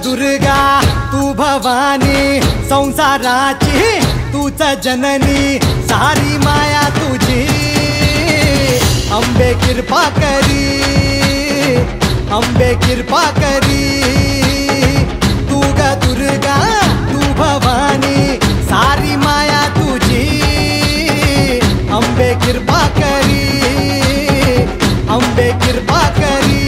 दुर्गा तू भवानी संसाराची तूच जननी सारी माया तुझी अंबे कृपा करी अंबे कृपा करी तू ग दुर्गा तू भवानी सारी माया तुझी अंबे कृपा करी अंबे कृपा करी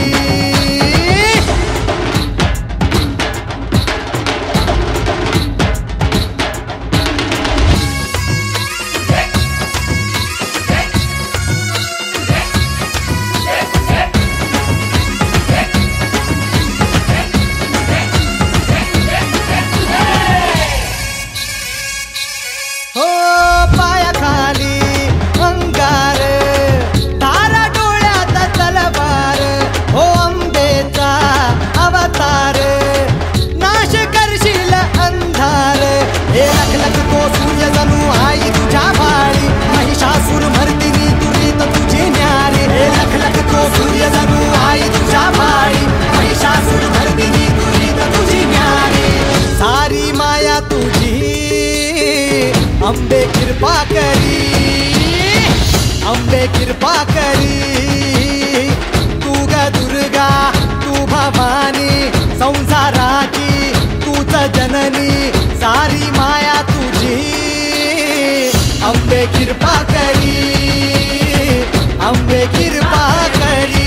अंबे कृपा करी अंबे कृपा करी तू ग दुर्गा तू भवानी संसाराची तूच जननी सारी माया तुझी अंबे कृपा करी अंबे कृपा करी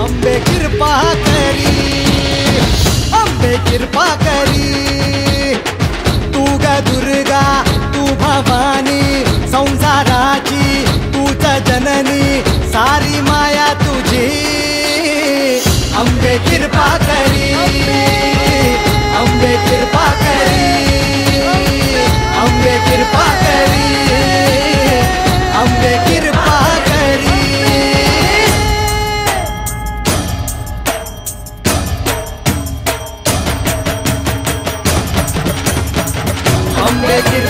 अंबे कृपा करी अंबे कृपा करी तू ग दुर्गा तू भवानी संसाराची तूच जननी सारी माया तुझी अंबे कृपा करी अंबे कृपा करी अंबे कृपा करी अंबे कृपा करी अंबे कृपा